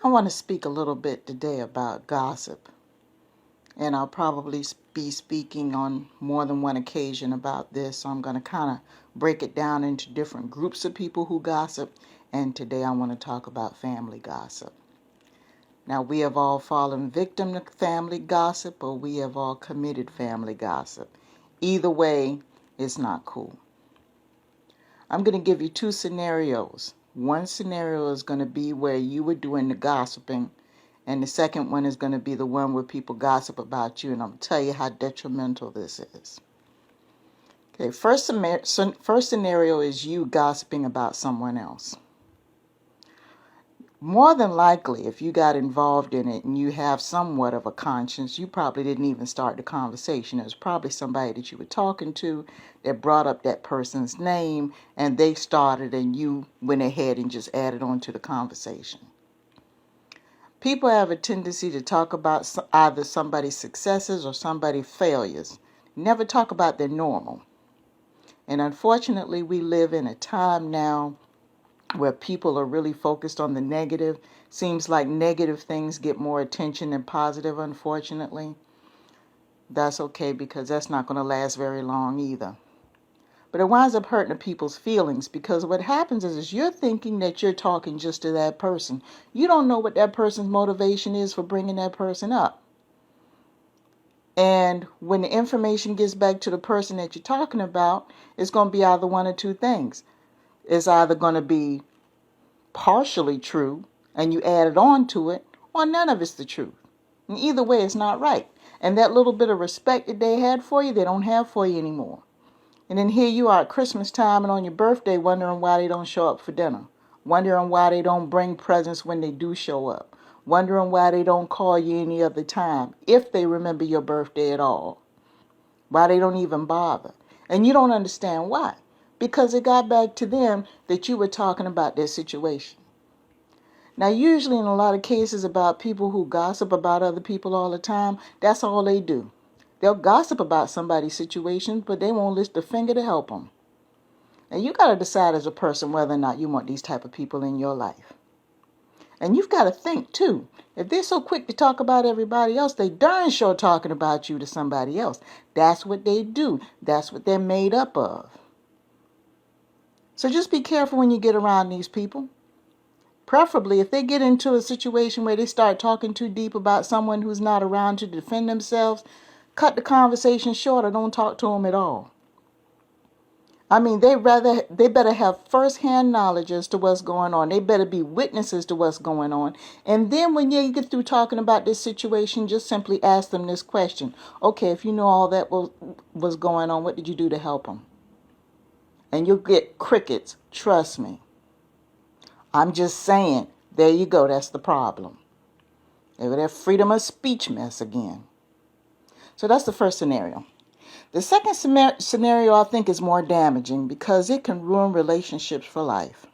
I want to speak a little bit today about gossip, and I'll probably be speaking on more than one occasion about this, so I'm going to kind of break it down into different groups of people who gossip, and today I want to talk about family gossip. Now, we have all fallen victim to family gossip, or we have all committed family gossip. Either way, it's not cool. I'm going to give you two scenarios. One scenario is going to be where you were doing the gossiping, and the second one is going to be the one where people gossip about you, and I'm going to tell you how detrimental this is. Okay, first scenario is you gossiping about someone else. More than likely, if you got involved in it and you have somewhat of a conscience, you probably didn't even start the conversation. It was probably somebody that you were talking to that brought up that person's name, and they started and you went ahead and just added on to the conversation. People have a tendency to talk about either somebody's successes or somebody's failures. Never talk about their normal. And unfortunately, we live in a time now where people are really focused on the negative. Seems like negative things get more attention than positive, unfortunately. That's okay, because that's not going to last very long either. But it winds up hurting people's feelings, because what happens is you're thinking that you're talking just to that person. You don't know what that person's motivation is for bringing that person up. And when the information gets back to the person that you're talking about, it's going to be either one or two things. It's either going to be partially true and you added on to it, or none of it's the truth. And either way, it's not right. And that little bit of respect that they had for you, they don't have for you anymore. And then here you are at Christmas time and on your birthday wondering why they don't show up for dinner. Wondering why they don't bring presents when they do show up. Wondering why they don't call you any other time, if they remember your birthday at all. Why they don't even bother. And you don't understand why. Because it got back to them that you were talking about their situation. Now, usually in a lot of cases about people who gossip about other people all the time, that's all they do. They'll gossip about somebody's situation, but they won't lift a finger to help them. And you got to decide as a person whether or not you want these type of people in your life. And you've got to think, too. If they're so quick to talk about everybody else, they darn sure talking about you to somebody else. That's what they do. That's what they're made up of. So just be careful when you get around these people. Preferably, if they get into a situation where they start talking too deep about someone who's not around to defend themselves, cut the conversation short or don't talk to them at all. I mean, they better have first-hand knowledge as to what's going on. They better be witnesses to what's going on. And then when you get through talking about this situation, just simply ask them this question. Okay, if you know all that was going on, what did you do to help them? And you'll get crickets, trust me. I'm just saying, there you go, that's the problem. They're that freedom of speech mess again. So that's the first scenario. The second scenario I think is more damaging because it can ruin relationships for life.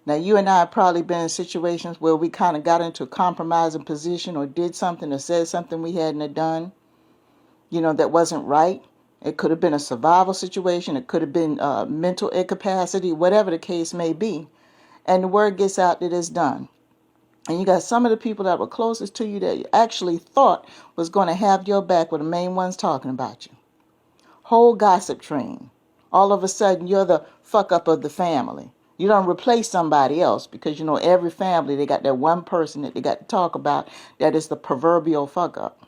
Now, you and I have probably been in situations where we kind of got into a compromising position or did something or said something we hadn't done, that wasn't right. It could have been a survival situation. It could have been mental incapacity, whatever the case may be. And the word gets out that it's done. And you got some of the people that were closest to you that you actually thought was going to have your back were the main ones talking about you. Whole gossip train. All of a sudden, you're the fuck up of the family. You don't replace somebody else because, every family, they got that one person that they got to talk about that is the proverbial fuck up.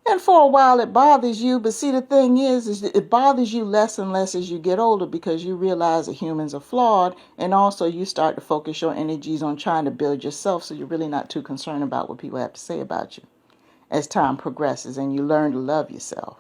And for a while it bothers you, but see, the thing is it bothers you less and less as you get older because you realize that humans are flawed, and also you start to focus your energies on trying to build yourself, so you're really not too concerned about what people have to say about you as time progresses and you learn to love yourself.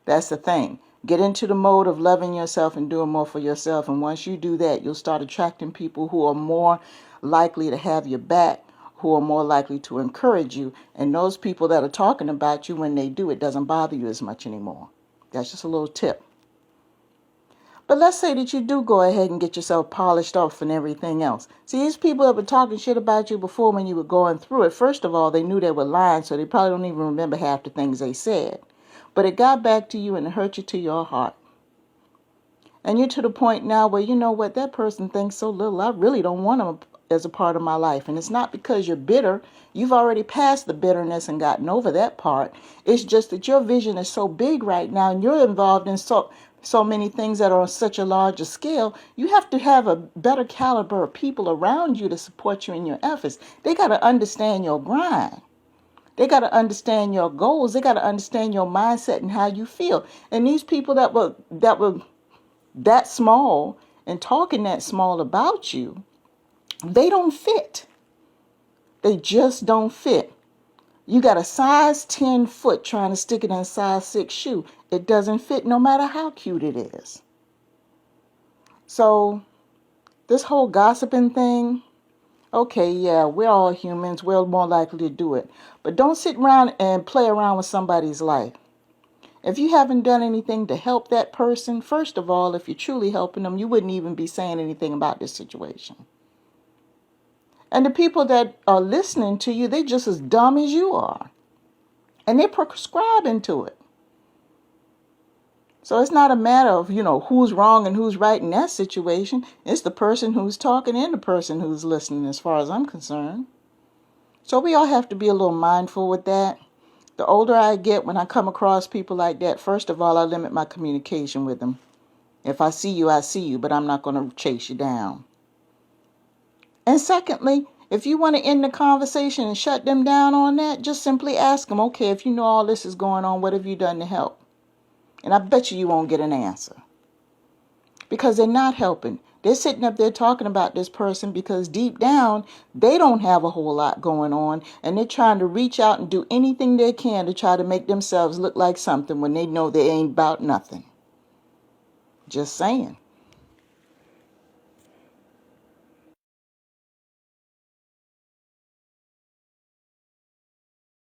That's the thing. Get into the mode of loving yourself and doing more for yourself, and once you do that, you'll start attracting people who are more likely to have your back, who are more likely to encourage you, and those people that are talking about you, when they do, it doesn't bother you as much anymore. That's just a little tip. But let's say that you do go ahead and get yourself polished off and everything else. See, these people that were talking shit about you before when you were going through it, first of all, they knew they were lying, so they probably don't even remember half the things they said. But it got back to you and it hurt you to your heart. And you're to the point now where you know what, that person thinks so little, I really don't want them as a part of my life. And it's not because you're bitter. You've already passed the bitterness and gotten over that part. It's just that your vision is so big right now and you're involved in so many things that are on such a larger scale. You have to have a better caliber of people around you to support you in your efforts. They got to understand your grind. They got to understand your goals. They got to understand your mindset and how you feel. And these people that were that small and talking that small about you, they don't fit. They just don't fit. You got a size 10 foot trying to stick it in a size 6 shoe. It doesn't fit no matter how cute it is. So this whole gossiping thing, okay, yeah, we're all humans. We're more likely to do it. But don't sit around and play around with somebody's life. If you haven't done anything to help that person, first of all, if you're truly helping them, you wouldn't even be saying anything about this situation. And the people that are listening to you, they're just as dumb as you are. And they're prescribing to it. So it's not a matter of, who's wrong and who's right in that situation. It's the person who's talking and the person who's listening, as far as I'm concerned. So we all have to be a little mindful with that. The older I get, when I come across people like that, first of all, I limit my communication with them. If I see you, I see you, but I'm not going to chase you down. And secondly, if you want to end the conversation and shut them down on that, just simply ask them, okay, if you know all this is going on, what have you done to help? And I bet you won't get an answer. Because they're not helping. They're sitting up there talking about this person because deep down, they don't have a whole lot going on. And they're trying to reach out and do anything they can to try to make themselves look like something when they know they ain't about nothing. Just saying.